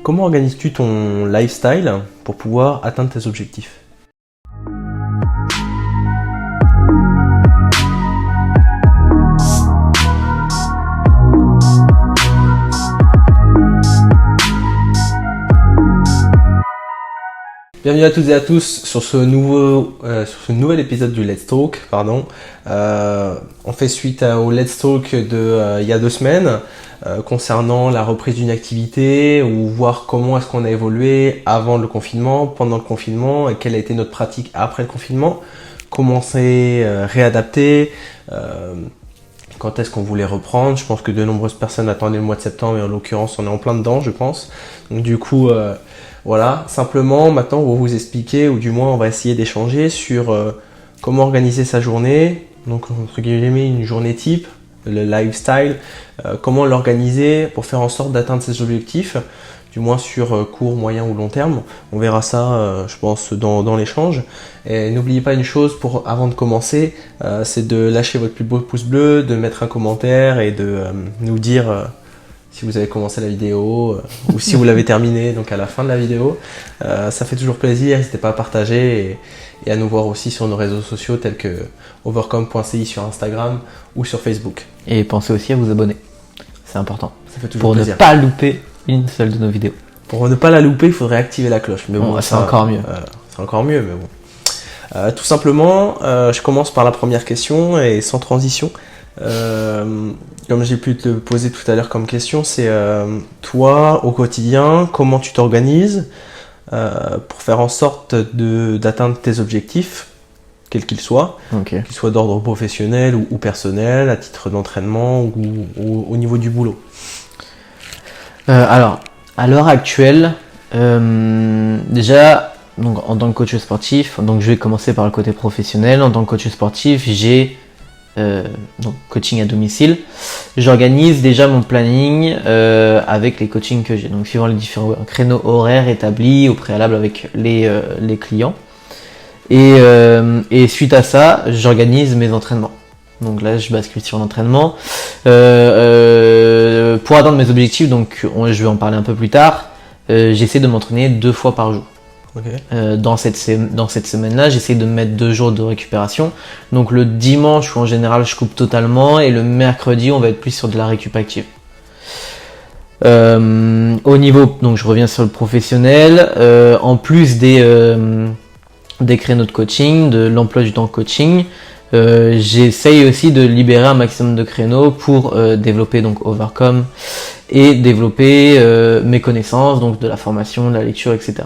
comment organises-tu ton lifestyle pour pouvoir atteindre tes objectifs? Bienvenue à toutes et à tous sur ce nouvel épisode du Let's Talk. On fait suite au Let's Talk il y a 2 semaines concernant la reprise d'une activité ou voir comment est-ce qu'on a évolué avant le confinement, pendant le confinement et quelle a été notre pratique après le confinement, comment on s'est réadapté, quand est-ce qu'on voulait reprendre. Je pense que de nombreuses personnes attendaient le mois de septembre et en l'occurrence on est en plein dedans, je pense. Donc du coup voilà, simplement maintenant on va vous expliquer, ou du moins on va essayer d'échanger sur comment organiser sa journée, donc entre guillemets une journée type, le lifestyle, comment l'organiser pour faire en sorte d'atteindre ses objectifs, du moins sur court, moyen ou long terme. On verra ça je pense dans l'échange. Et n'oubliez pas une chose avant de commencer, c'est de lâcher votre plus beau pouce bleu, de mettre un commentaire et de nous dire si vous avez commencé la vidéo ou si vous l'avez terminée, donc à la fin de la vidéo. Ça fait toujours plaisir, n'hésitez pas à partager et à nous voir aussi sur nos réseaux sociaux tels que overcome.ci sur Instagram ou sur Facebook. Et pensez aussi à vous abonner, c'est important. Ça fait toujours plaisir. Pour ne pas louper une seule de nos vidéos. Pour ne pas la louper, il faudrait activer la cloche. Mais bon, c'est encore mieux. C'est encore mieux, mais bon. Tout simplement, je commence par la première question et sans transition. Comme j'ai pu te le poser tout à l'heure comme question, c'est toi au quotidien, comment tu t'organises pour faire en sorte d'atteindre tes objectifs, quels qu'ils soient, qu'ils soient d'ordre professionnel ou personnel, à titre d'entraînement ou au niveau du boulot. Alors, à l'heure actuelle, déjà, donc, en tant que coach sportif, donc je vais commencer par le côté professionnel. En tant que coach sportif, j'ai donc coaching à domicile. J'organise déjà mon planning avec les coachings que j'ai, donc suivant les différents créneaux horaires établis au préalable avec les clients. Et suite à ça, j'organise mes entraînements. Donc là, je bascule sur l'entraînement. Pour atteindre mes objectifs, donc je vais en parler un peu plus tard, j'essaie de m'entraîner 2 fois par jour. Dans cette semaine-là, j'essaie de me mettre 2 jours de récupération. Donc le dimanche, où en général je coupe totalement, et le mercredi, on va être plus sur de la récup active. Au niveau, donc je reviens sur le professionnel, en plus des créneaux de coaching, de l'emploi du temps coaching, j'essaye aussi de libérer un maximum de créneaux pour développer donc Overcome et développer mes connaissances, donc de la formation, de la lecture, etc.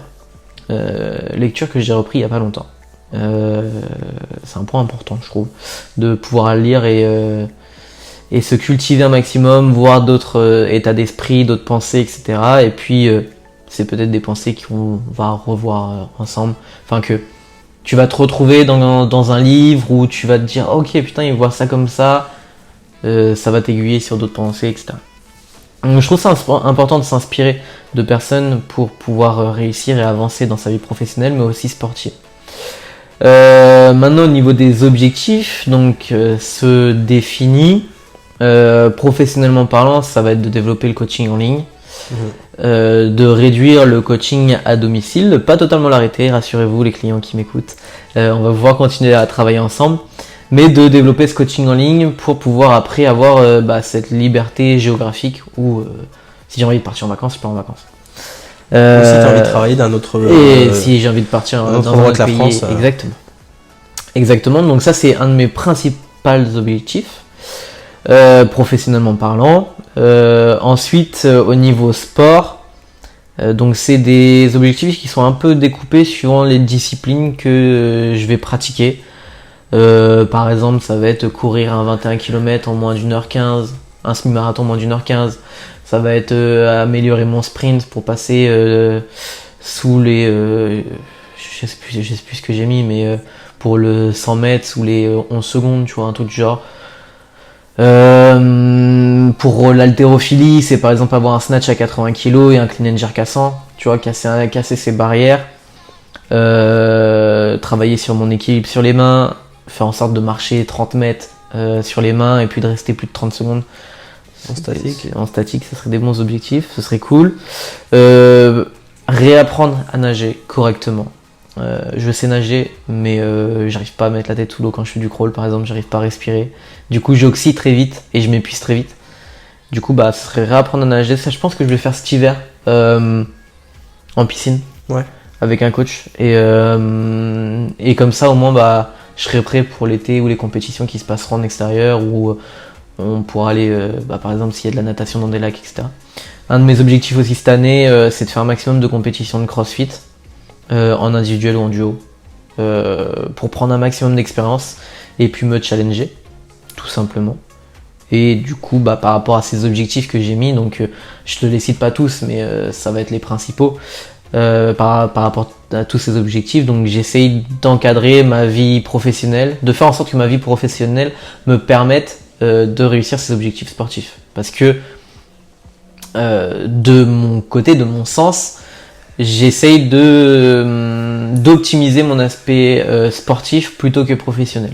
Lecture que j'ai repris il n'y a pas longtemps. C'est un point important, je trouve, de pouvoir lire et se cultiver un maximum, voir d'autres états d'esprit, d'autres pensées, etc. Et puis c'est peut-être des pensées qu'on va revoir ensemble, enfin que tu vas te retrouver dans un livre où tu vas te dire ok putain il voit ça comme ça, ça va t'aiguiller sur d'autres pensées, etc. Donc, je trouve ça important de s'inspirer de personnes pour pouvoir réussir et avancer dans sa vie professionnelle mais aussi sportive. Maintenant au niveau des objectifs, donc se définit professionnellement parlant, ça va être de développer le coaching en ligne. De réduire le coaching à domicile, de pas totalement l'arrêter, rassurez-vous les clients qui m'écoutent, on va pouvoir continuer à travailler ensemble, mais de développer ce coaching en ligne pour pouvoir après avoir cette liberté géographique où si j'ai envie de partir en vacances, je pars en vacances. Si tu as envie de travailler d'un autre et si j'ai envie de partir dans un autre pays, France, exactement, donc ça c'est un de mes principaux objectifs. Professionnellement parlant. Ensuite, au niveau sport, donc c'est des objectifs qui sont un peu découpés suivant les disciplines que je vais pratiquer. Par exemple, ça va être courir un 21 km en moins d'1h15, un semi-marathon en moins d'1h15. Ça va être améliorer mon sprint pour passer sous les... je sais plus ce que j'ai mis, mais pour le 100 mètres sous les 11 secondes, tu vois, un truc du genre. Pour l'haltérophilie, c'est par exemple avoir un snatch à 80 kg et un clean and jerk à 100, tu vois, casser ses barrières, travailler sur mon équilibre sur les mains, faire en sorte de marcher 30 mètres sur les mains et puis de rester plus de 30 secondes En statique. En statique, ça serait des bons objectifs, ce serait cool. Réapprendre à nager correctement. Je sais nager, mais j'arrive pas à mettre la tête sous l'eau quand je fais du crawl, par exemple, j'arrive pas à respirer. Du coup, j'oxyde très vite et je m'épuise très vite. Du coup, ce serait réapprendre à nager. Ça, je pense que je vais faire cet hiver en piscine, avec un coach. Et comme ça, au moins, je serai prêt pour l'été ou les compétitions qui se passeront en extérieur, où on pourra aller, par exemple, s'il y a de la natation dans des lacs, etc. Un de mes objectifs aussi cette année, c'est de faire un maximum de compétitions de CrossFit, en individuel ou en duo, pour prendre un maximum d'expérience et puis me challenger, tout simplement. Et du coup, par rapport à ces objectifs que j'ai mis, donc je te les cite pas tous, mais ça va être les principaux par rapport à tous ces objectifs. Donc j'essaye d'encadrer ma vie professionnelle, de faire en sorte que ma vie professionnelle me permette de réussir ces objectifs sportifs. Parce que de mon côté, de mon sens, j'essaye d'optimiser mon aspect sportif plutôt que professionnel.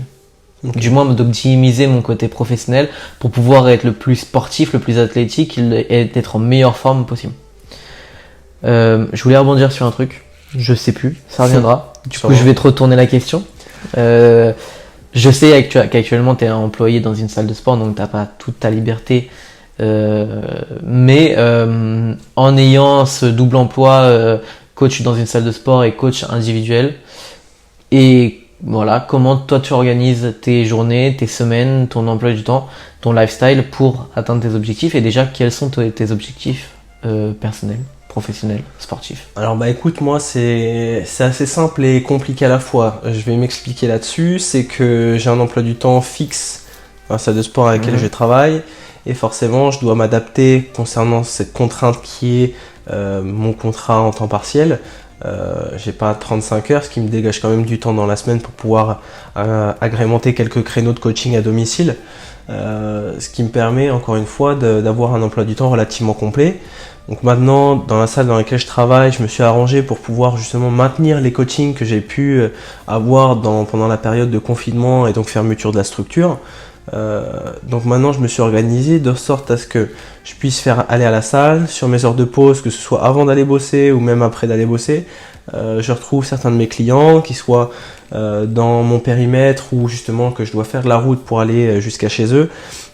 Okay. Du moins d'optimiser mon côté professionnel pour pouvoir être le plus sportif, le plus athlétique et être en meilleure forme possible. Je voulais rebondir sur un truc, je sais plus, ça reviendra. Du coup, je vais te retourner la question. Je sais qu'actuellement tu es employé dans une salle de sport, donc t'as pas toute ta liberté. Mais en ayant ce double emploi, coach dans une salle de sport et coach individuel, et voilà, comment toi tu organises tes journées, tes semaines, ton emploi du temps, ton lifestyle pour atteindre tes objectifs, et déjà quels sont tes objectifs personnels, professionnels, sportifs? Alors écoute, moi c'est assez simple et compliqué à la fois. Je vais m'expliquer là-dessus. C'est que j'ai un emploi du temps fixe dans la salle de sport avec laquelle je travaille, et forcément je dois m'adapter concernant cette contrainte qui est mon contrat en temps partiel. J'ai pas 35 heures, ce qui me dégage quand même du temps dans la semaine pour pouvoir agrémenter quelques créneaux de coaching à domicile, ce qui me permet encore une fois d'avoir un emploi du temps relativement complet. Donc maintenant, dans la salle dans laquelle je travaille, je me suis arrangé pour pouvoir justement maintenir les coachings que j'ai pu avoir pendant la période de confinement et donc fermeture de la structure. Donc maintenant je me suis organisé de sorte à ce que je puisse aller à la salle sur mes heures de pause, que ce soit avant d'aller bosser ou même après d'aller bosser. Je retrouve certains de mes clients qui soient dans mon périmètre ou justement que je dois faire la route pour aller jusqu'à chez eux.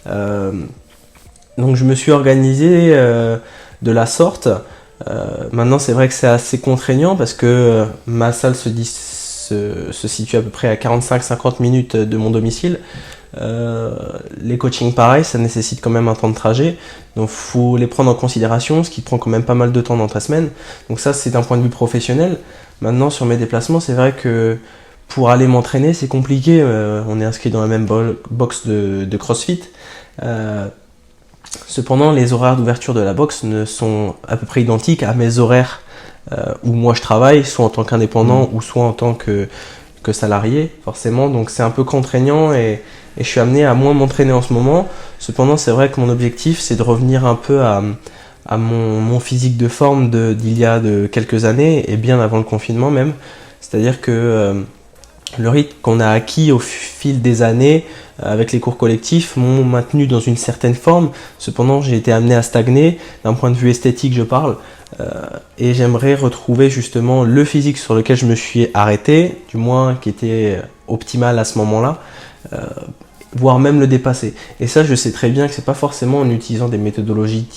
Donc je me suis organisé de la sorte. Maintenant c'est vrai que c'est assez contraignant parce que ma salle se situe à peu près à 45-50 minutes de mon domicile. Les coachings pareil, ça nécessite quand même un temps de trajet, donc faut les prendre en considération, ce qui prend quand même pas mal de temps dans ta semaine. Donc ça c'est d'un point de vue professionnel. Maintenant sur mes déplacements, c'est vrai que pour aller m'entraîner c'est compliqué. On est inscrit dans la même box de CrossFit. Cependant les horaires d'ouverture de la box ne sont à peu près identiques à mes horaires où moi je travaille, soit en tant qu'indépendant ou soit en tant que salarié forcément. Donc c'est un peu contraignant et je suis amené à moins m'entraîner en ce moment. Cependant, c'est vrai que mon objectif, c'est de revenir un peu à mon physique de forme d'il y a quelques années, et bien avant le confinement même. C'est-à-dire que le rythme qu'on a acquis au fil des années avec les cours collectifs m'ont maintenu dans une certaine forme. Cependant, j'ai été amené à stagner, d'un point de vue esthétique je parle, et j'aimerais retrouver justement le physique sur lequel je me suis arrêté, du moins qui était optimal à ce moment-là, voire même le dépasser. Et ça, je sais très bien que c'est pas forcément en utilisant des méthodologies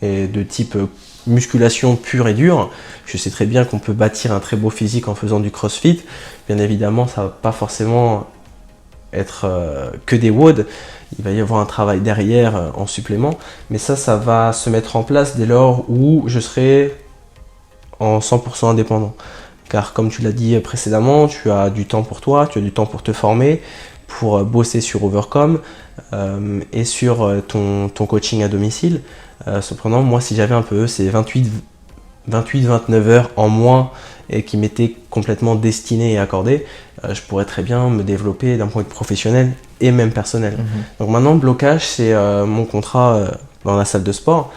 de type musculation pure et dure. Je sais très bien qu'on peut bâtir un très beau physique en faisant du CrossFit. Bien évidemment, ça va pas forcément être que des WOD. Il va y avoir un travail derrière en supplément. Mais ça va se mettre en place dès lors où je serai en 100% indépendant. Car comme tu l'as dit précédemment, tu as du temps pour toi, tu as du temps pour te former, pour bosser sur Overcome et sur ton coaching à domicile. Cependant, moi, si j'avais un peu ces 28-29 heures en moins et qui m'étaient complètement destinées et accordées, je pourrais très bien me développer d'un point de vue professionnel et même personnel. Donc maintenant, le blocage, c'est mon contrat dans la salle de sport.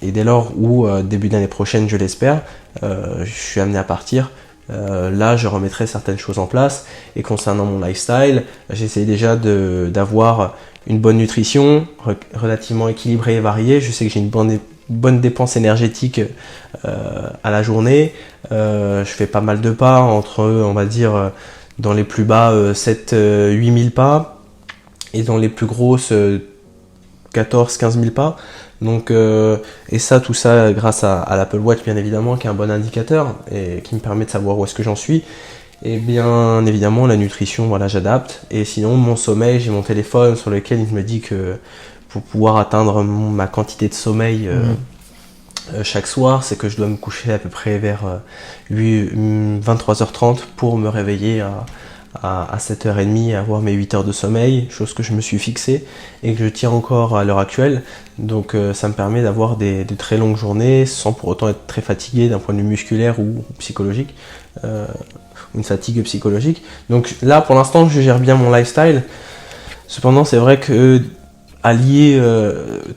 Et dès lors où, début d'année prochaine, je l'espère, je suis amené à partir, là je remettrai certaines choses en place. Et concernant mon lifestyle, j'essaie déjà d'avoir une bonne nutrition, relativement équilibrée et variée. Je sais que j'ai une bonne dépense énergétique à la journée. Je fais pas mal de pas, entre, on va dire, dans les plus bas 7-8 000 pas et dans les plus grosses 14-15 000 pas. Donc, et ça, tout ça grâce à l'Apple Watch, bien évidemment, qui est un bon indicateur et qui me permet de savoir où est-ce que j'en suis. Et bien évidemment, la nutrition, voilà, j'adapte. Et sinon, mon sommeil, j'ai mon téléphone sur lequel il me dit que pour pouvoir atteindre ma quantité de sommeil chaque soir, c'est que je dois me coucher à peu près vers 23h30 pour me réveiller à 7h30 et avoir mes 8 heures de sommeil, chose que je me suis fixée et que je tiens encore à l'heure actuelle. Donc ça me permet d'avoir des très longues journées sans pour autant être très fatigué d'un point de vue musculaire ou psychologique. Une fatigue psychologique. Donc là, pour l'instant, je gère bien mon lifestyle. Cependant, c'est vrai que allier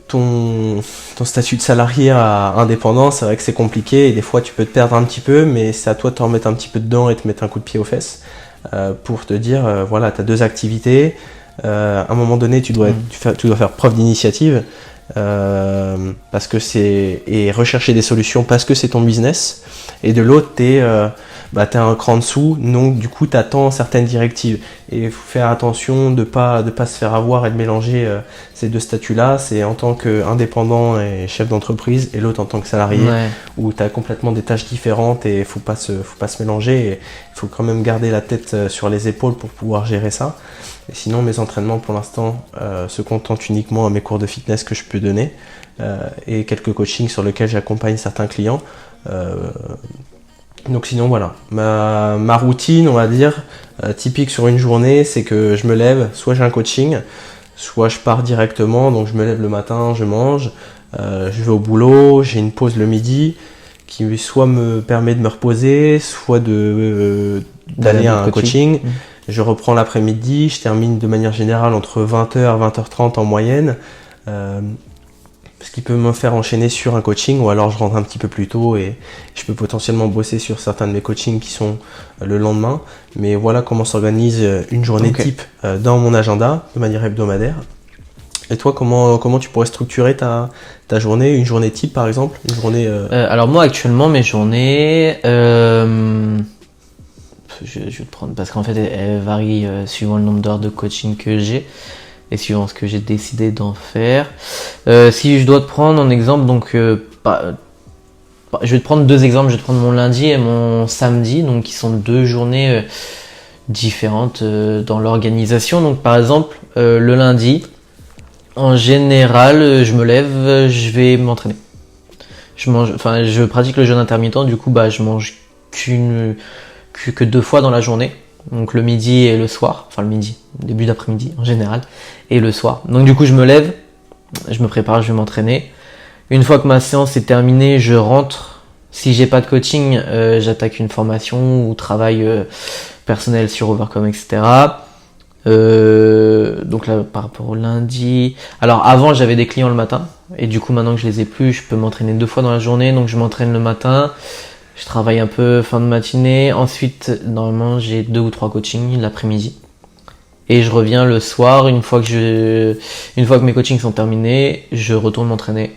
ton statut de salarié à indépendant, c'est vrai que c'est compliqué et des fois tu peux te perdre un petit peu, mais c'est à toi de t'en remettre un petit peu dedans et te mettre un coup de pied aux fesses pour te dire, voilà, tu as 2 activités. À un moment donné, tu dois faire preuve d'initiative parce que et rechercher des solutions parce que c'est ton business. Et de l'autre, t'es un cran dessous, donc du coup t'attends certaines directives et il faut faire attention de pas se faire avoir et de mélanger ces 2 statuts-là. C'est en tant qu'indépendant et chef d'entreprise et l'autre en tant que salarié où tu as complètement des tâches différentes et faut pas se mélanger. Il faut quand même garder la tête sur les épaules pour pouvoir gérer ça. Et sinon, mes entraînements pour l'instant se contentent uniquement à mes cours de fitness que je peux donner et quelques coachings sur lesquels j'accompagne certains clients. Donc sinon voilà, ma routine, on va dire, typique sur une journée, c'est que je me lève, soit j'ai un coaching, soit je pars directement, donc je me lève le matin, je mange, je vais au boulot, j'ai une pause le midi qui soit me permet de me reposer, soit d'aller à un coaching. Je reprends l'après-midi, je termine de manière générale entre 20h et 20h30 en moyenne. Ce qui peut me faire enchaîner sur un coaching ou alors je rentre un petit peu plus tôt et je peux potentiellement bosser sur certains de mes coachings qui sont le lendemain. Mais voilà comment s'organise une journée type dans mon agenda de manière hebdomadaire. Et toi, comment tu pourrais structurer ta journée, une journée type par exemple, une journée Alors moi actuellement mes journées, je vais te prendre parce qu'en fait elles varient suivant le nombre d'heures de coaching que j'ai. Et suivant ce que j'ai décidé d'en faire. Si je dois te prendre un exemple, donc je vais te prendre 2 exemples. Je vais te prendre mon lundi et mon samedi, donc qui sont 2 journées différentes dans l'organisation. Donc par exemple, le lundi, en général, je me lève, je vais m'entraîner. Je pratique le jeûne intermittent, du coup je mange que 2 fois dans la journée. Donc le midi et le soir, enfin le midi, début d'après-midi en général, et le soir. Donc du coup je me lève, je me prépare, je vais m'entraîner. Une fois que ma séance est terminée, je rentre. Si j'ai pas de coaching, j'attaque une formation ou travail personnel sur Overcome, etc. Donc là par rapport au lundi, alors avant j'avais des clients le matin, et du coup maintenant que je les ai plus, je peux m'entraîner 2 fois dans la journée, donc je m'entraîne le matin. Je travaille un peu fin de matinée. Ensuite, normalement, j'ai 2 ou 3 coachings l'après-midi. Et je reviens le soir, une fois que mes coachings sont terminés, je retourne m'entraîner.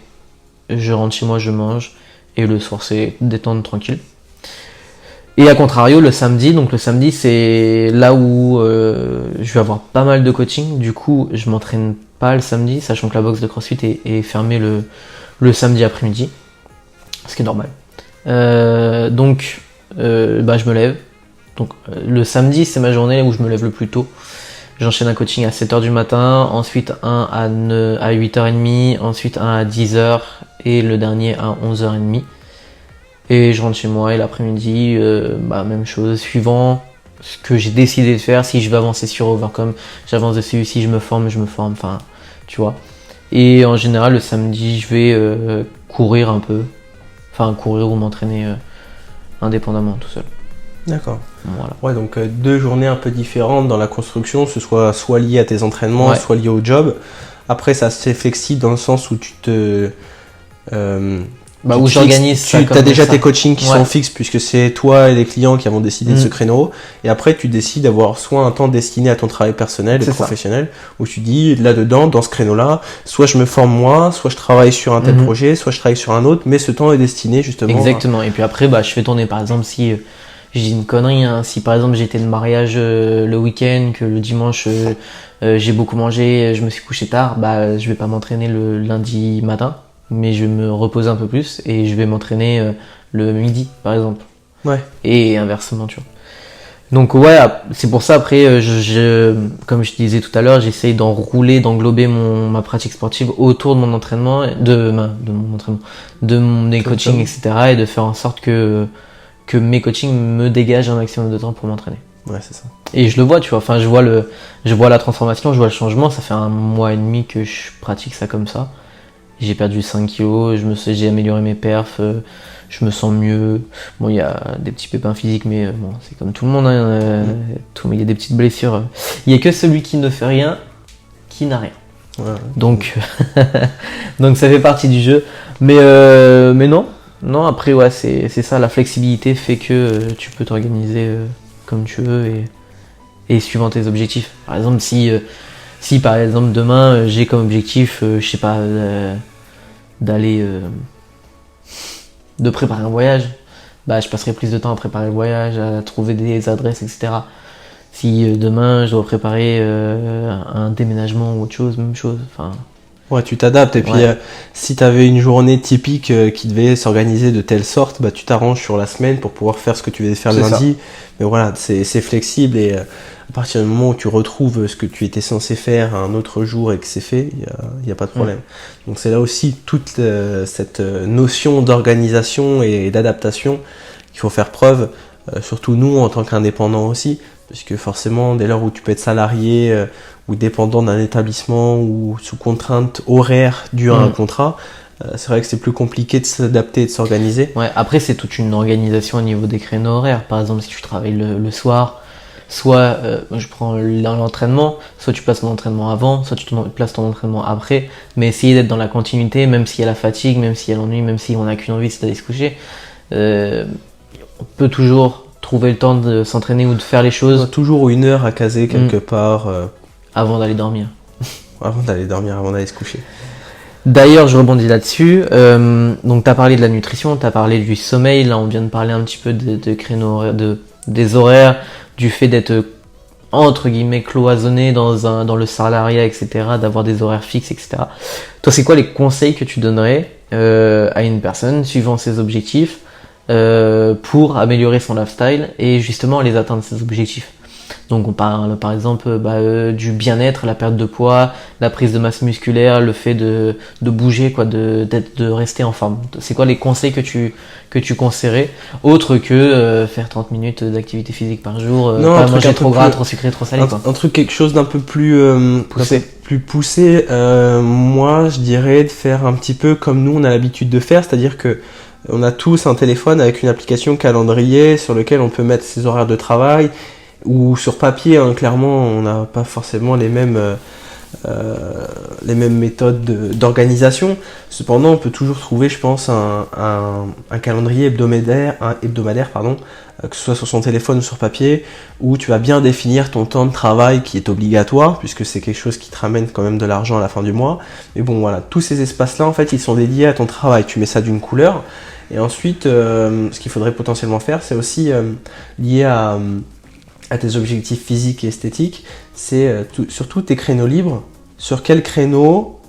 Je rentre chez moi, je mange. Et le soir, c'est détendre tranquille. Et à contrario, le samedi, c'est là où je vais avoir pas mal de coaching. Du coup, je m'entraîne pas le samedi, sachant que la box de CrossFit est fermée le samedi après-midi. Ce qui est normal. Donc je me lève. Donc le samedi c'est ma journée où je me lève le plus tôt. J'enchaîne un coaching à 7h du matin, ensuite un à 8h30, ensuite un à 10h et le dernier à 11h30. Et je rentre chez moi et l'après-midi, même chose, suivant ce que j'ai décidé de faire. Si je veux avancer sur Overcome, j'avance dessus. Si je me forme, enfin tu vois. Et en général le samedi je vais courir un peu. Enfin, courir ou m'entraîner indépendamment tout seul. D'accord. Voilà. Ouais, donc 2 journées un peu différentes dans la construction, ce soit lié à tes entraînements, soit lié au job. Après, ça c'est flexible dans le sens où où j'organise ça. Tu as déjà tes coachings qui Ouais. sont fixes puisque c'est toi et les clients qui avons décidé de ce créneau. Et après, tu décides d'avoir soit un temps destiné à ton travail personnel et C'est professionnel, où tu dis là-dedans, dans ce créneau-là, soit je me forme moi, soit je travaille sur un tel projet, soit je travaille sur un autre, mais ce temps est destiné justement. Exactement. Et puis après, je fais tourner. Par exemple, si je dis une connerie, hein, si par exemple j'étais de mariage le week-end, que le dimanche j'ai beaucoup mangé, je me suis couché tard, je vais pas m'entraîner le lundi matin, mais je vais me reposer un peu plus et je vais m'entraîner le midi, par exemple. Ouais. Et inversement, tu vois. Donc ouais, c'est pour ça après, comme je disais tout à l'heure, j'essaye d'englober ma pratique sportive autour de mon entraînement, de mes coachings, etc. et de faire en sorte que mes coachings me dégagent un maximum de temps pour m'entraîner. Ouais, c'est ça. Et je le vois, tu vois, enfin je vois la transformation, je vois le changement, ça fait 1 mois et demi que je pratique ça comme ça. J'ai perdu 5 kilos, j'ai amélioré mes perfs, je me sens mieux. Bon, il y a des petits pépins physiques, mais bon, c'est comme tout le monde, hein, il y a des petites blessures. Il n'y a que celui qui ne fait rien qui n'a rien. Ouais. Donc, donc ça fait partie du jeu. Mais non, après, ouais, c'est ça, la flexibilité fait que tu peux t'organiser comme tu veux et suivant tes objectifs. Par exemple, si par exemple demain j'ai comme objectif, je sais pas, d'aller de préparer un voyage, je passerai plus de temps à préparer le voyage, à trouver des adresses, etc. Si demain je dois préparer un déménagement ou autre chose, même chose. Enfin. Ouais, tu t'adaptes. Et puis, si tu avais une journée typique qui devait s'organiser de telle sorte, tu t'arranges sur la semaine pour pouvoir faire ce que tu devais faire le lundi. Mais voilà, c'est flexible et à partir du moment où tu retrouves ce que tu étais censé faire un autre jour et que c'est fait, il n'y a pas de problème. Donc c'est là aussi toute cette notion d'organisation et d'adaptation qu'il faut faire preuve, surtout nous en tant qu'indépendants aussi, puisque forcément dès lors où tu peux être salarié ou dépendant d'un établissement ou sous contrainte horaire due à un contrat, c'est vrai que c'est plus compliqué de s'adapter et de s'organiser. Ouais, après c'est toute une organisation au niveau des créneaux horaires. Par exemple, si tu travailles le soir, soit je prends l'entraînement, soit tu places ton entraînement avant, soit tu places ton entraînement après, mais essayer d'être dans la continuité, même s'il y a la fatigue, même s'il y a l'ennui, même si on n'a qu'une envie, c'est d'aller se coucher. On peut toujours trouver le temps de s'entraîner ou de faire les choses. On a toujours 1 heure à caser quelque part. Avant d'aller dormir. Avant d'aller se coucher. D'ailleurs, je rebondis là-dessus. Donc, tu as parlé de la nutrition, tu as parlé du sommeil. Là, on vient de parler un petit peu de créneaux horaires, des horaires, du fait d'être entre guillemets cloisonné dans le salariat, etc., d'avoir des horaires fixes, etc. Toi, c'est quoi les conseils que tu donnerais à une personne suivant ses objectifs pour améliorer son lifestyle et justement les atteindre ses objectifs? Donc on parle par exemple du bien-être, la perte de poids, la prise de masse musculaire, le fait de bouger, de rester en forme. C'est quoi les conseils que tu conseillerais, autre que faire 30 minutes d'activité physique par jour, pas manger trop gras, trop sucré, trop salé, quoi. Un truc, quelque chose d'un peu plus poussé. Moi, je dirais de faire un petit peu comme nous on a l'habitude de faire, c'est-à-dire que on a tous un téléphone avec une application calendrier sur lequel on peut mettre ses horaires de travail. Ou sur papier, clairement, on n'a pas forcément les mêmes méthodes d'organisation. Cependant, on peut toujours trouver, je pense, un calendrier hebdomadaire, que ce soit sur son téléphone ou sur papier, où tu vas bien définir ton temps de travail qui est obligatoire, puisque c'est quelque chose qui te ramène quand même de l'argent à la fin du mois. Mais bon, voilà, tous ces espaces-là, en fait, ils sont dédiés à ton travail. Tu mets ça d'une couleur. Et ensuite, ce qu'il faudrait potentiellement faire, c'est aussi lié à tes objectifs physiques et esthétiques, c'est surtout tes créneaux libres. Sur quel créneau,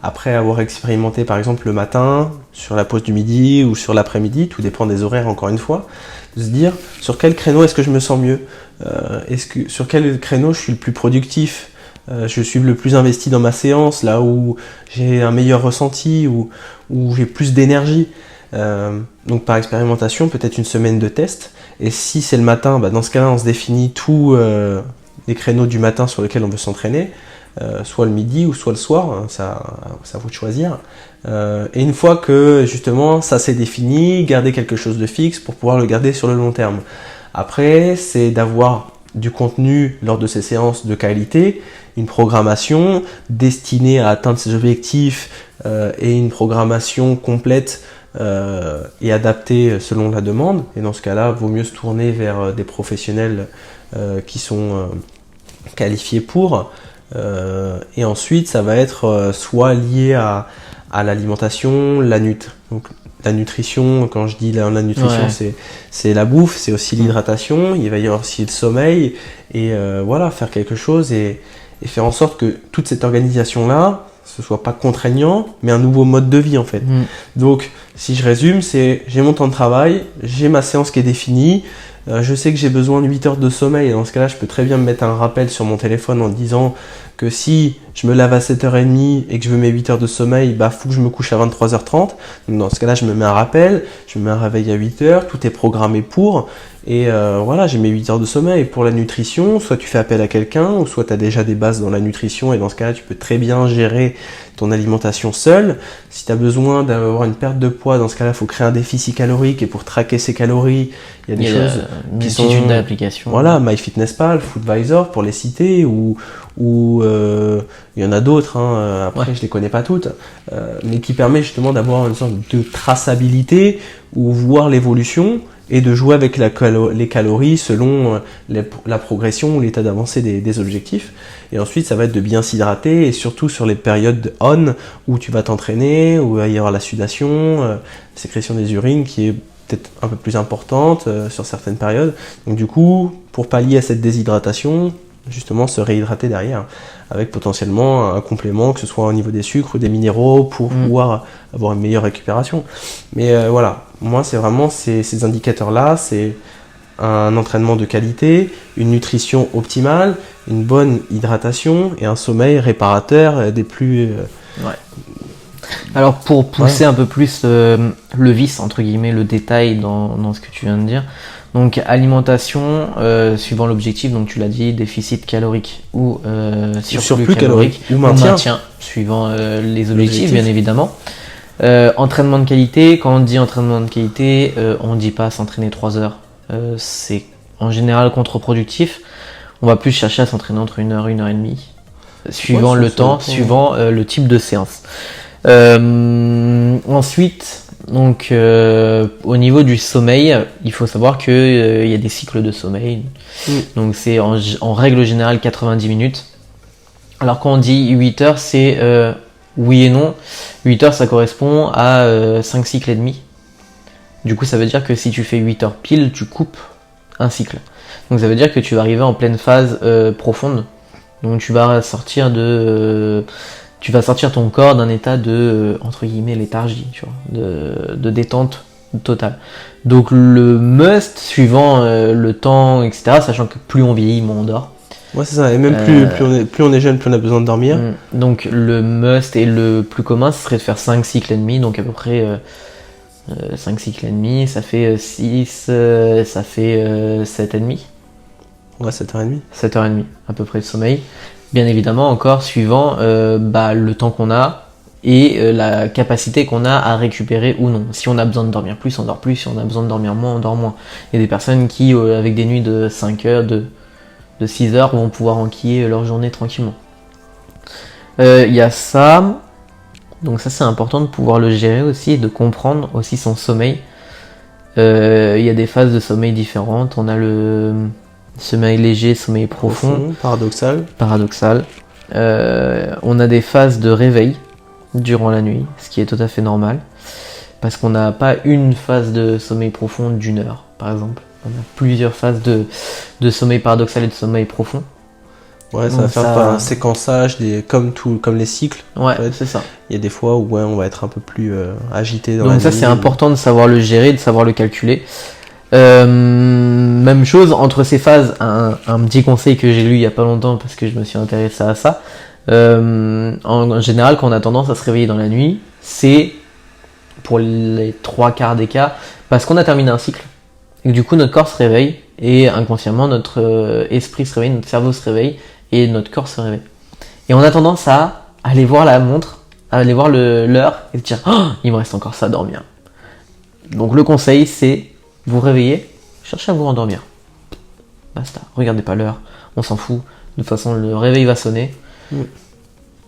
après avoir expérimenté par exemple le matin, sur la pause du midi ou sur l'après-midi, tout dépend des horaires encore une fois, de se dire sur quel créneau est-ce que je me sens mieux, sur quel créneau je suis le plus productif, je suis le plus investi dans ma séance, là où j'ai un meilleur ressenti, où j'ai plus d'énergie. Donc par expérimentation, peut-être une semaine de test. Et si c'est le matin, dans ce cas-là, on se définit tous les créneaux du matin sur lesquels on veut s'entraîner, soit le midi ou soit le soir, hein, ça à vous de choisir. Et une fois que justement ça s'est défini, garder quelque chose de fixe pour pouvoir le garder sur le long terme. Après, c'est d'avoir du contenu lors de ces séances de qualité, une programmation destinée à atteindre ses objectifs et une programmation complète et adapté selon la demande. Et dans ce cas-là, vaut mieux se tourner vers des professionnels qui sont qualifiés pour. Et ensuite, ça va être soit lié à l'alimentation, donc la nutrition. Quand je dis la nutrition, c'est la bouffe, c'est aussi l'hydratation. Il va y avoir aussi le sommeil. Et voilà, faire quelque chose et faire en sorte que toute cette organisation-là, ce soit pas contraignant, mais un nouveau mode de vie en fait. Donc, si je résume, c'est j'ai mon temps de travail, j'ai ma séance qui est définie, je sais que j'ai besoin de 8 heures de sommeil, et dans ce cas-là, je peux très bien me mettre un rappel sur mon téléphone en disant que si je me lave à 7h30 et que je veux mes 8 heures de sommeil, faut que je me couche à 23h30. Donc dans ce cas-là, je me mets un rappel, je me mets un réveil à 8h, tout est programmé pour, et voilà, j'ai mes 8 heures de sommeil. Et pour la nutrition, soit tu fais appel à quelqu'un, ou soit tu as déjà des bases dans la nutrition, et dans ce cas-là, tu peux très bien gérer ton alimentation seule. Si tu as besoin d'avoir une perte de poids, dans ce cas-là, il faut créer un déficit calorique, et pour traquer ses calories, il y a des choses qui sont... d'applications. Voilà, MyFitnessPal, Foodvisor, pour les citer, ou il y en a d'autres, après je les connais pas toutes, mais qui permet justement d'avoir une sorte de traçabilité ou voir l'évolution et de jouer avec les calories selon la progression ou l'état d'avancée des objectifs. Et ensuite, ça va être de bien s'hydrater, et surtout sur les périodes on où tu vas t'entraîner, où il va y avoir la sudation, sécrétion des urines qui est peut-être un peu plus importante sur certaines périodes. Donc du coup, pour pallier à cette déshydratation, justement se réhydrater derrière, avec potentiellement un complément, que ce soit au niveau des sucres ou des minéraux, pour pouvoir avoir une meilleure récupération. Mais voilà, moi c'est vraiment ces indicateurs-là, c'est un entraînement de qualité, une nutrition optimale, une bonne hydratation et un sommeil réparateur des plus... Alors pour pousser un peu plus le vice, entre guillemets, le détail dans ce que tu viens de dire, donc alimentation, suivant l'objectif, donc tu l'as dit, déficit calorique ou surplus calorique ou maintien, suivant les objectifs bien évidemment. Entraînement de qualité, quand on dit entraînement de qualité, on ne dit pas s'entraîner 3 heures, c'est en général contre-productif. On va plus chercher à s'entraîner entre 1 heure et 1 heure et demie, suivant le temps, suivant le type de séance. Ensuite, donc au niveau du sommeil, il faut savoir que il y a des cycles de sommeil. Donc c'est en règle générale 90 minutes. Alors quand on dit 8 heures, c'est oui et non. 8 heures, ça correspond à 5 cycles et demi. Du coup, ça veut dire que si tu fais 8 heures pile, tu coupes un cycle. Donc ça veut dire que tu vas arriver en pleine phase profonde. Donc tu vas sortir ton corps d'un état de, entre guillemets, léthargie, tu vois, de détente totale. Donc le must, suivant le temps, etc., sachant que plus on vieillit, moins on dort. Ouais, c'est ça, et même plus on est jeune, plus on a besoin de dormir. Donc le must et le plus commun, ce serait de faire 5 cycles et demi, donc à peu près 5 cycles et demi, ça fait 6, ça fait 7 et demi. Ouais, 7h30. 7h30, à peu près de sommeil. Bien évidemment, encore suivant le temps qu'on a et la capacité qu'on a à récupérer ou non. Si on a besoin de dormir plus, on dort plus. Si on a besoin de dormir moins, on dort moins. Il y a des personnes qui, avec des nuits de 5 heures, de 6 heures, vont pouvoir enquiller leur journée tranquillement. Il y a ça. Donc ça, c'est important de pouvoir le gérer aussi et de comprendre aussi son sommeil. Il y a des phases de sommeil différentes. On a le sommeil léger, sommeil profond. Paradoxal. On a des phases de réveil durant la nuit, ce qui est tout à fait normal. Parce qu'on n'a pas une phase de sommeil profond d'1 heure, par exemple. On a plusieurs phases de sommeil paradoxal et de sommeil profond. Ouais, ça va faire un séquençage comme les cycles. Ouais, en fait. c'est ça. Il y a des fois où on va être un peu plus agité dans Donc la ça, nuit. c'est important de savoir le gérer, de savoir le calculer. Même chose entre ces phases, un petit conseil que j'ai lu il y a pas longtemps parce que je me suis intéressé à ça. En général, quand on a tendance à se réveiller dans la nuit, c'est pour les 3/4 des cas parce qu'on a terminé un cycle et que du coup notre corps se réveille et inconsciemment notre esprit se réveille, notre cerveau se réveille et notre corps se réveille. Et on a tendance à aller voir la montre, à aller voir l'heure et se dire oh, il me reste encore ça à dormir. Donc le conseil c'est vous réveillez, cherchez à vous endormir. Basta, regardez pas l'heure, on s'en fout. De toute façon, le réveil va sonner.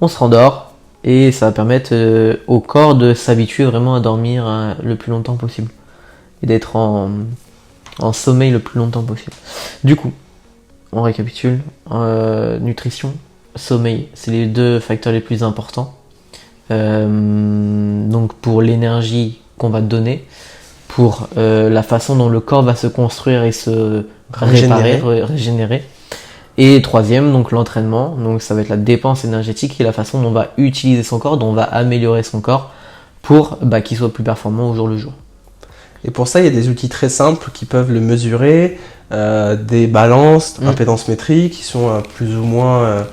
On se rendort et ça va permettre au corps de s'habituer vraiment à dormir le plus longtemps possible et d'être en sommeil le plus longtemps possible. Du coup, on récapitule, nutrition, sommeil, c'est les 2 facteurs les plus importants. Donc pour l'énergie qu'on va te donner, pour la façon dont le corps va se construire et se régénérer. Et 3e, donc l'entraînement, donc ça va être la dépense énergétique et la façon dont on va utiliser son corps, dont on va améliorer son corps pour qu'il soit plus performant au jour le jour. Et pour ça, il y a des outils très simples qui peuvent le mesurer, des balances, impédance métrique qui sont plus ou moins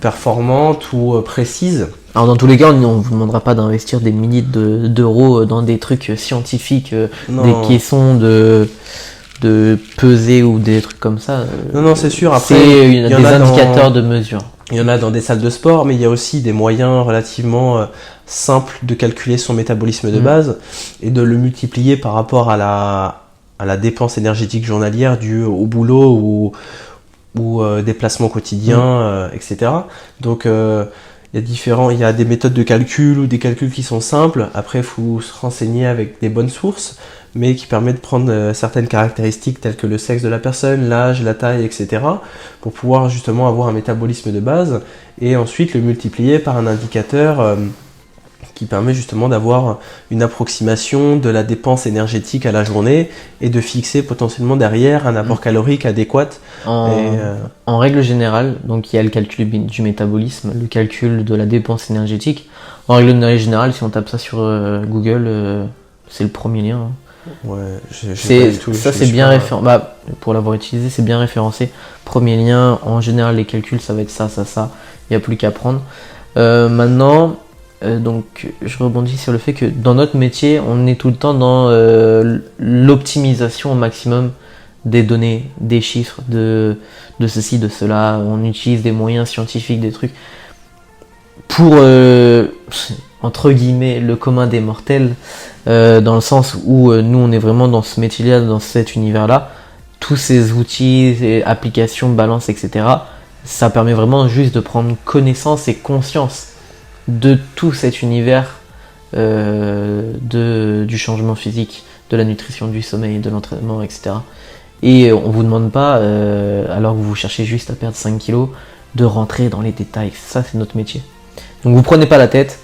performantes ou précises. Alors dans tous les cas, on ne vous demandera pas d'investir des milliers d'euros dans des trucs scientifiques, des caissons de peser ou des trucs comme ça. Non, c'est sûr. Après, il y a des indicateurs de mesure. Il y en a dans des salles de sport, mais il y a aussi des moyens relativement simples de calculer son métabolisme de base et de le multiplier par rapport à la dépense énergétique journalière due au boulot ou déplacements quotidiens, etc. Donc il y a des méthodes de calcul ou des calculs qui sont simples. Après, il faut se renseigner avec des bonnes sources, mais qui permettent de prendre certaines caractéristiques telles que le sexe de la personne, l'âge, la taille, etc. pour pouvoir justement avoir un métabolisme de base et ensuite le multiplier par un indicateur qui permet justement d'avoir une approximation de la dépense énergétique à la journée et de fixer potentiellement derrière un apport calorique adéquat. En règle générale, donc il y a le calcul du métabolisme, le calcul de la dépense énergétique. En règle générale, si on tape ça sur Google, c'est le premier lien. Ouais, c'est bien référencé. Pour l'avoir utilisé, c'est bien référencé. Premier lien, en général, les calculs, ça va être ça. Il n'y a plus qu'à prendre. Maintenant, donc, je rebondis sur le fait que dans notre métier, on est tout le temps dans l'optimisation au maximum des données, des chiffres, de ceci, de cela. On utilise des moyens scientifiques, des trucs pour entre guillemets le commun des mortels, dans le sens où nous on est vraiment dans ce métier-là, dans cet univers-là. Tous ces outils, ces applications, balance, etc. Ça permet vraiment juste de prendre connaissance et conscience de tout cet univers du changement physique, de la nutrition, du sommeil, de l'entraînement, etc. Et on vous demande pas, alors que vous cherchez juste à perdre 5 kilos, de rentrer dans les détails. Ça, c'est notre métier. Donc vous prenez pas la tête,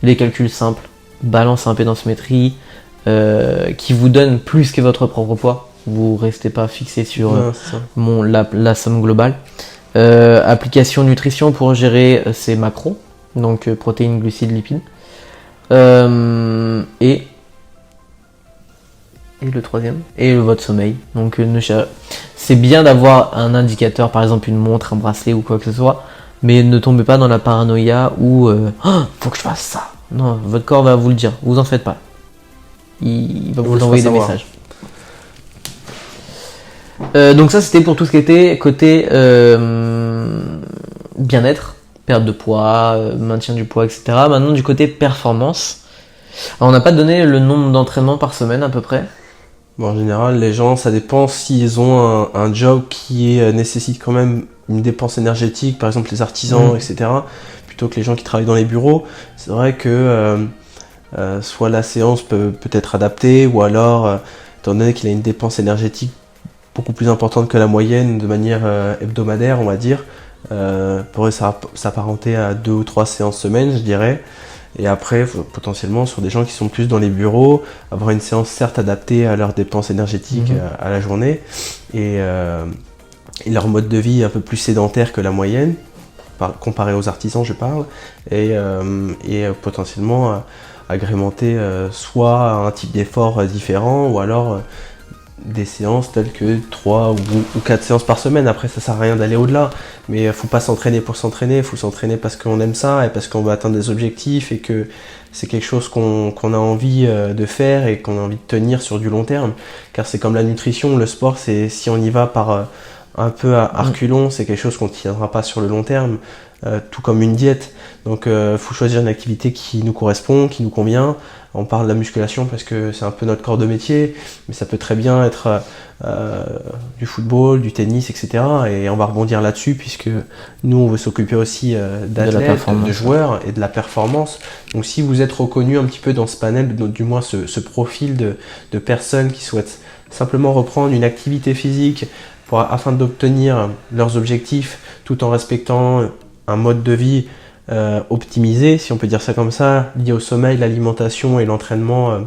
les calculs simples, balance impédance-métrie, qui vous donne plus que votre propre poids. Vous restez pas fixé sur la somme globale. Application nutrition pour gérer ses macros, donc protéines, glucides, lipides. Et le troisième, et votre sommeil. Donc c'est bien d'avoir un indicateur, par exemple une montre, un bracelet ou quoi que ce soit, mais ne tombez pas dans la paranoïa où faut que je fasse ça. Non, votre corps va vous le dire, vous en faites pas. Il va vous envoyer des messages. Donc ça c'était pour tout ce qui était côté bien-être, perte de poids, maintien du poids, etc. Maintenant du côté performance. Alors, on n'a pas donné le nombre d'entraînements par semaine à peu près. Bon, en général, les gens, ça dépend s'ils ont un job qui nécessite quand même une dépense énergétique, par exemple les artisans, etc., plutôt que les gens qui travaillent dans les bureaux. C'est vrai que soit la séance peut être adaptée, ou alors, étant donné qu'il a une dépense énergétique beaucoup plus importante que la moyenne de manière hebdomadaire, on va dire, pourrait s'apparenter à 2 ou 3 séances semaine, je dirais. Et après, potentiellement, sur des gens qui sont plus dans les bureaux, avoir une séance certes adaptée à leurs dépenses énergétiques à la journée et leur mode de vie un peu plus sédentaire que la moyenne, comparé aux artisans, je parle, et potentiellement agrémenter soit un type d'effort différent ou alors des séances telles que 3 ou 4 séances par semaine. Après, ça sert à rien d'aller au-delà, mais il faut pas s'entraîner pour s'entraîner, il faut s'entraîner parce qu'on aime ça et parce qu'on veut atteindre des objectifs et que c'est quelque chose qu'on a envie de faire et qu'on a envie de tenir sur du long terme. Car c'est comme la nutrition, le sport, c'est si on y va par un peu à reculons, c'est quelque chose qu'on ne tiendra pas sur le long terme, tout comme une diète. Donc faut choisir une activité qui nous correspond, qui nous convient. On parle de la musculation parce que c'est un peu notre corps de métier, mais ça peut très bien être du football, du tennis, etc. Et on va rebondir là-dessus puisque nous on veut s'occuper aussi d'athlètes, de joueurs et de la performance. Donc si vous êtes reconnu un petit peu dans ce panel, du moins ce profil de personnes qui souhaitent simplement reprendre une activité physique afin d'obtenir leurs objectifs tout en respectant un mode de vie optimisé, si on peut dire ça comme ça, lié au sommeil, l'alimentation et l'entraînement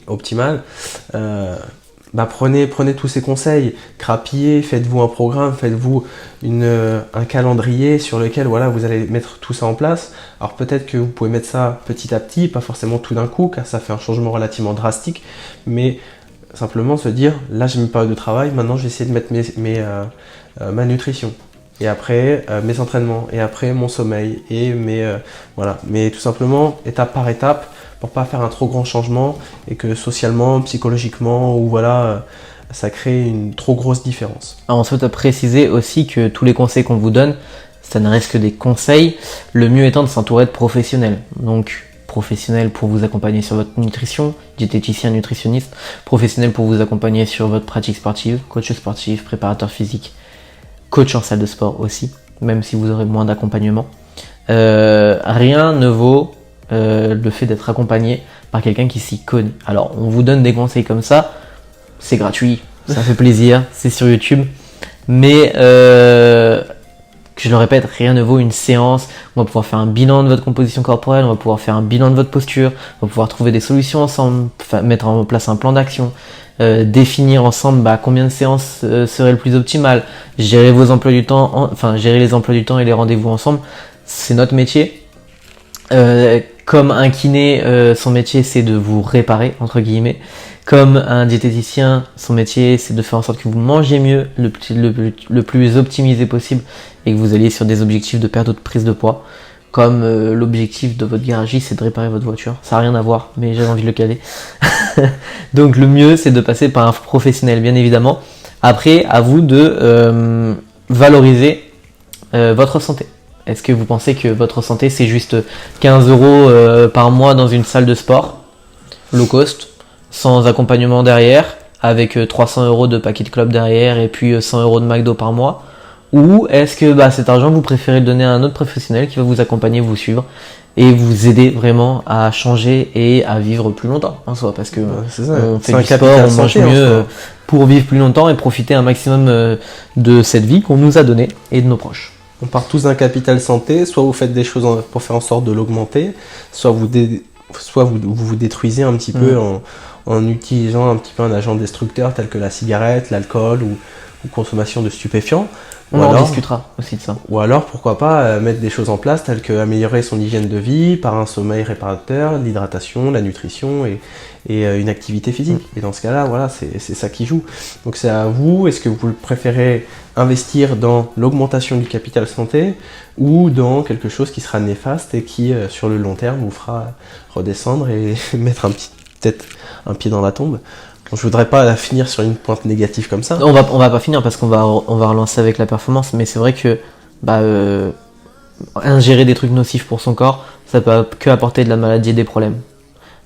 optimal, prenez tous ces conseils, crapillez, faites-vous un programme, faites-vous un calendrier sur lequel voilà, vous allez mettre tout ça en place. Alors peut-être que vous pouvez mettre ça petit à petit, pas forcément tout d'un coup, car ça fait un changement relativement drastique, mais simplement se dire, là j'ai mes périodes de travail, maintenant je vais essayer de mettre ma nutrition. Et après mes entraînements, et après mon sommeil, et voilà. Mais tout simplement, étape par étape, pour pas faire un trop grand changement, et que socialement, psychologiquement, ou voilà, ça crée une trop grosse différence. Alors on souhaite préciser aussi que tous les conseils qu'on vous donne, ça ne reste que des conseils, le mieux étant de s'entourer de professionnels. Donc professionnel pour vous accompagner sur votre nutrition, diététicien, nutritionniste, professionnel pour vous accompagner sur votre pratique sportive, coach sportif, préparateur physique, coach en salle de sport aussi, même si vous aurez moins d'accompagnement. Rien ne vaut le fait d'être accompagné par quelqu'un qui s'y connaît. Alors on vous donne des conseils comme ça, c'est gratuit, ça fait plaisir, c'est sur YouTube, mais je le répète, rien ne vaut une séance. On va pouvoir faire un bilan de votre composition corporelle, on va pouvoir faire un bilan de votre posture, on va pouvoir trouver des solutions ensemble, mettre en place un plan d'action, définir ensemble combien de séances serait le plus optimal, gérer vos emplois du temps, gérer les emplois du temps et les rendez-vous ensemble. C'est notre métier. Comme un kiné, son métier c'est de vous réparer entre guillemets. Comme un diététicien, son métier c'est de faire en sorte que vous mangez mieux, le plus optimisé possible, et que vous alliez sur des objectifs de perte ou de prise de poids. Comme l'objectif de votre garagiste c'est de réparer votre voiture. Ça n'a rien à voir, mais j'avais envie de le caler. Donc le mieux c'est de passer par un professionnel, bien évidemment. Après, à vous de valoriser votre santé. Est-ce que vous pensez que votre santé c'est juste 15 € par mois dans une salle de sport low cost, sans accompagnement derrière, avec 300 € de paquet de clopes derrière et puis 100 € de McDo par mois? Ou est-ce que cet argent vous préférez le donner à un autre professionnel qui va vous accompagner, vous suivre et vous aider vraiment à changer et à vivre plus longtemps en soi, parce que on fait du sport, on mange mieux pour vivre plus longtemps et profiter un maximum de cette vie qu'on nous a donnée et de nos proches. On part tous d'un capital santé, soit vous faites des choses pour faire en sorte de l'augmenter, soit vous vous détruisez un petit peu en utilisant un petit peu un agent destructeur tel que la cigarette, l'alcool ou consommation de stupéfiants. On en discutera aussi de ça. Ou alors, pourquoi pas mettre des choses en place telles que améliorer son hygiène de vie par un sommeil réparateur, l'hydratation, la nutrition et une activité physique. Et dans ce cas-là, voilà, c'est ça qui joue. Donc c'est à vous, est-ce que vous préférez investir dans l'augmentation du capital santé ou dans quelque chose qui sera néfaste et qui, sur le long terme, vous fera redescendre et mettre peut-être un pied dans la tombe? Je voudrais pas finir sur une pointe négative comme ça. On va pas finir parce qu'on va relancer avec la performance, mais c'est vrai que ingérer des trucs nocifs pour son corps, ça peut que apporter de la maladie et des problèmes.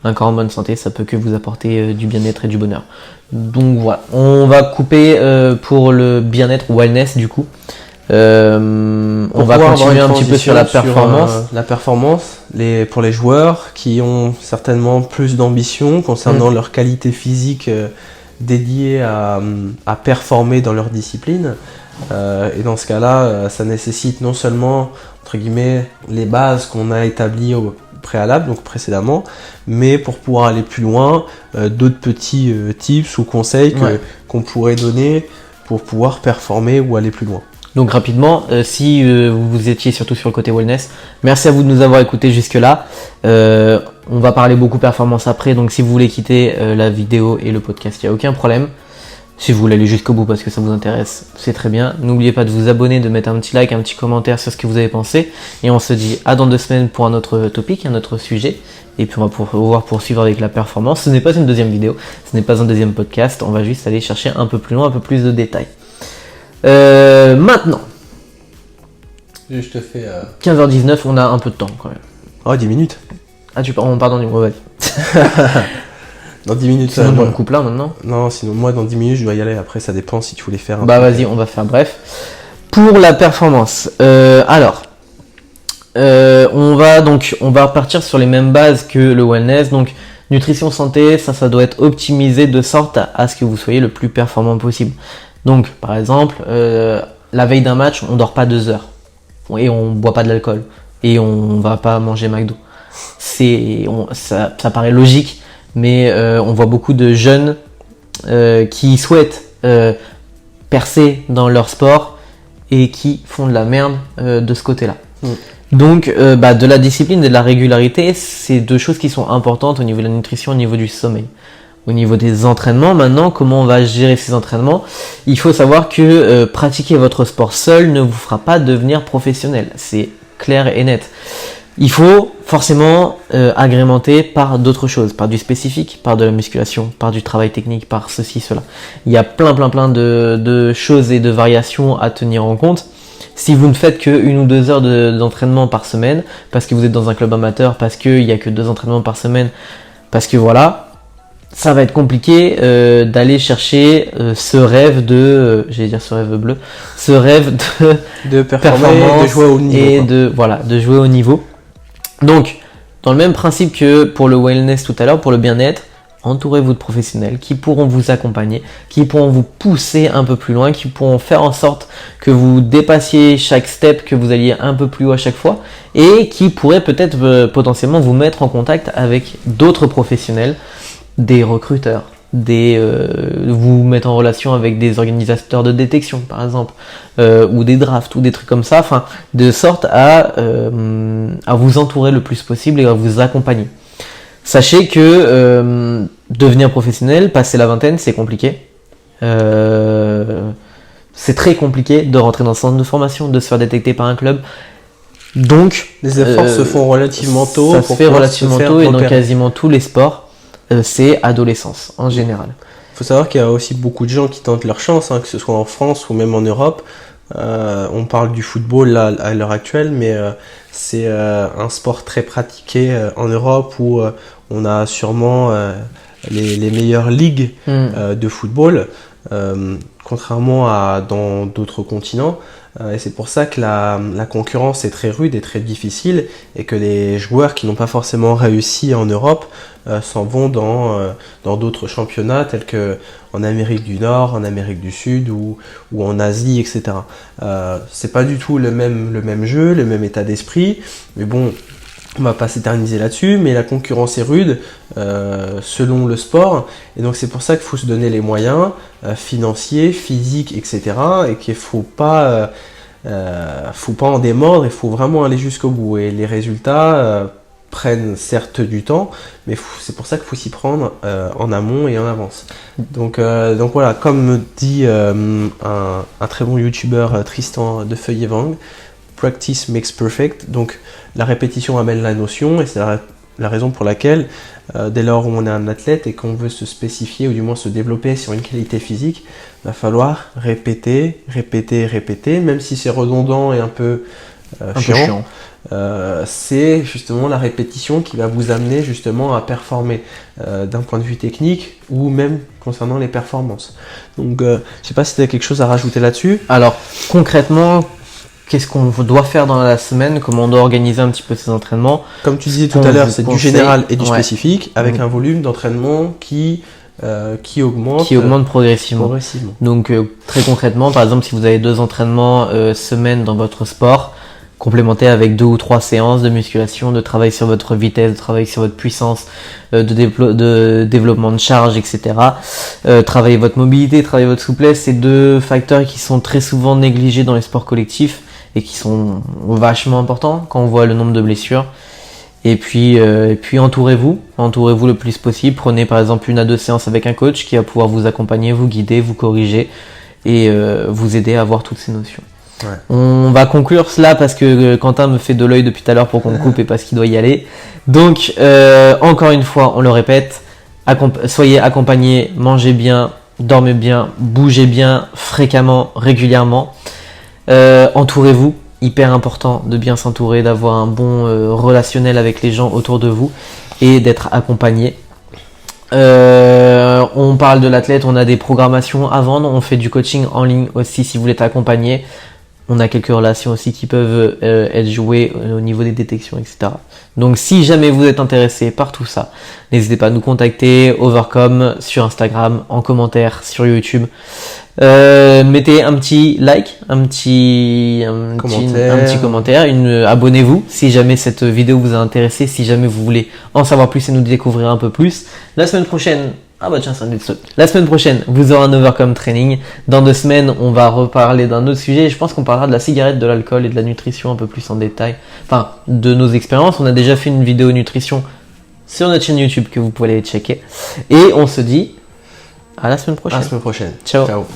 Un corps en bonne santé, ça peut que vous apporter du bien-être et du bonheur. Donc voilà, on va couper pour le bien-être, wellness du coup. On va continuer un petit peu sur la performance. Pour les joueurs qui ont certainement plus d'ambition concernant leur qualité physique dédiée à performer dans leur discipline. Et dans ce cas-là, ça nécessite non seulement, entre guillemets, les bases qu'on a établies au préalable, donc précédemment, mais pour pouvoir aller plus loin, d'autres petits tips ou conseils qu'on pourrait donner pour pouvoir performer ou aller plus loin. Donc rapidement, si vous étiez surtout sur le côté wellness, merci à vous de nous avoir écoutés jusque-là. On va parler beaucoup performance après, donc si vous voulez quitter la vidéo et le podcast, il n'y a aucun problème. Si vous voulez aller jusqu'au bout parce que ça vous intéresse, c'est très bien. N'oubliez pas de vous abonner, de mettre un petit like, un petit commentaire sur ce que vous avez pensé. Et on se dit à dans 2 semaines pour un autre topic, un autre sujet. Et puis on va pouvoir poursuivre avec la performance. Ce n'est pas une deuxième vidéo, ce n'est pas un deuxième podcast. On va juste aller chercher un peu plus loin, un peu plus de détails. Maintenant, Je te fais... 15h19, on a un peu de temps quand même. Oh, 10 minutes. Ah, tu parles, pardon, vas-y. Dans 10 minutes, Sinon, moi- on coupe là maintenant. Non, sinon moi dans 10 minutes je dois y aller, après ça dépend si tu voulais faire un Bah truc. vas-y, on va faire bref. Pour la performance, on va repartir sur les mêmes bases que le wellness. Donc nutrition santé, ça doit être optimisé de sorte à ce que vous soyez le plus performant possible. Donc par exemple, la veille d'un match, on dort pas 2 heures et on boit pas de l'alcool et on va pas manger McDo. Ça paraît logique, mais on voit beaucoup de jeunes qui souhaitent percer dans leur sport et qui font de la merde de ce côté-là. Donc de la discipline et de la régularité, c'est deux choses qui sont importantes au niveau de la nutrition, au niveau du sommeil. Au niveau des entraînements, maintenant, comment on va gérer ces entraînements? Il faut savoir que pratiquer votre sport seul ne vous fera pas devenir professionnel. C'est clair et net. Il faut forcément agrémenter par d'autres choses, par du spécifique, par de la musculation, par du travail technique, par ceci, cela. Il y a plein de choses et de variations à tenir en compte. Si vous ne faites que 1 ou 2 heures d'entraînement par semaine, parce que vous êtes dans un club amateur, parce qu'il n'y a que 2 entraînements par semaine, parce que voilà, ça va être compliqué d'aller chercher ce rêve j'allais dire ce rêve bleu, ce rêve de performer, performance de jouer au niveau. et quoi. de jouer au niveau. Donc, dans le même principe que pour le wellness tout à l'heure, pour le bien-être, entourez-vous de professionnels qui pourront vous accompagner, qui pourront vous pousser un peu plus loin, qui pourront faire en sorte que vous dépassiez chaque step, que vous alliez un peu plus haut à chaque fois, et qui pourraient peut-être potentiellement vous mettre en contact avec d'autres professionnels, des recruteurs, vous mettre en relation avec des organisateurs de détection par exemple, ou des drafts ou des trucs comme ça, enfin de sorte à vous entourer le plus possible et à vous accompagner. Sachez que devenir professionnel, passer la vingtaine, c'est compliqué. C'est très compliqué de rentrer dans un centre de formation, de se faire détecter par un club. Donc les efforts se font relativement tôt. Ça se fait relativement tôt et dans quasiment tous les sports. C'est adolescence en général. Il faut savoir qu'il y a aussi beaucoup de gens qui tentent leur chance, que ce soit en France ou même en Europe. On parle du football là, à l'heure actuelle, mais c'est un sport très pratiqué en Europe où on a sûrement les meilleures ligues de football, contrairement à dans d'autres continents. Et c'est pour ça que la concurrence est très rude et très difficile, et que les joueurs qui n'ont pas forcément réussi en Europe s'en vont dans d'autres championnats tels que en Amérique du Nord, en Amérique du Sud ou en Asie, etc. C'est pas du tout le même jeu, le même état d'esprit, mais bon, on va pas s'éterniser là-dessus, mais la concurrence est rude selon le sport, et donc c'est pour ça qu'il faut se donner les moyens financiers, physiques, etc. et qu'il faut pas en démordre, il faut vraiment aller jusqu'au bout, et les résultats prennent certes du temps, mais c'est pour ça qu'il faut s'y prendre en amont et en avance. Donc voilà, comme dit un très bon youtubeur, Tristan de Feuillet-Vang, practice makes perfect. Donc la répétition amène la notion, et c'est la raison pour laquelle dès lors où on est un athlète et qu'on veut se spécifier ou du moins se développer sur une qualité physique, il va falloir répéter, même si c'est redondant et un peu chiant. C'est justement la répétition qui va vous amener justement à performer d'un point de vue technique ou même concernant les performances. Donc je sais pas si tu as quelque chose à rajouter là-dessus. Alors concrètement, qu'est-ce qu'on doit faire dans la semaine, comment on doit organiser un petit peu ces entraînements? Comme tu disais tout à l'heure, c'est du général et du spécifique, avec un volume d'entraînement qui augmente progressivement. Donc très concrètement, par exemple, si vous avez 2 entraînements semaine dans votre sport, complémenté avec 2 ou 3 séances de musculation, de travail sur votre vitesse, de travail sur votre puissance, de développement de charge, etc. Travailler votre mobilité, travailler votre souplesse, c'est 2 facteurs qui sont très souvent négligés dans les sports collectifs et qui sont vachement importants quand on voit le nombre de blessures. Et puis entourez-vous le plus possible. Prenez par exemple 1 à 2 séances avec un coach qui va pouvoir vous accompagner, vous guider, vous corriger et vous aider à avoir toutes ces notions. Ouais. On va conclure cela parce que Quentin me fait de l'œil depuis tout à l'heure pour qu'on coupe et parce qu'il doit y aller. Donc encore une fois, on le répète, soyez accompagnés, mangez bien, dormez bien, bougez bien, fréquemment, régulièrement. Entourez-vous, hyper important de bien s'entourer, d'avoir un bon relationnel avec les gens autour de vous et d'être accompagné. On parle de l'athlète, on a des programmations à vendre, on fait du coaching en ligne aussi si vous voulez être accompagné. On a quelques relations aussi qui peuvent être jouées au niveau des détections, etc. Donc si jamais vous êtes intéressé par tout ça, n'hésitez pas à nous contacter, Overcome, sur Instagram, en commentaire, sur YouTube. Mettez un petit like, un petit commentaire, abonnez-vous si jamais cette vidéo vous a intéressé, si jamais vous voulez en savoir plus et nous découvrir un peu plus. La semaine prochaine, la semaine prochaine, vous aurez un Overcome Training. Dans 2 semaines, on va reparler d'un autre sujet. Je pense qu'on parlera de la cigarette, de l'alcool et de la nutrition un peu plus en détail. Enfin, de nos expériences. On a déjà fait une vidéo nutrition sur notre chaîne YouTube que vous pouvez aller checker. Et on se dit à la semaine prochaine. À la semaine prochaine. Ciao. Ciao.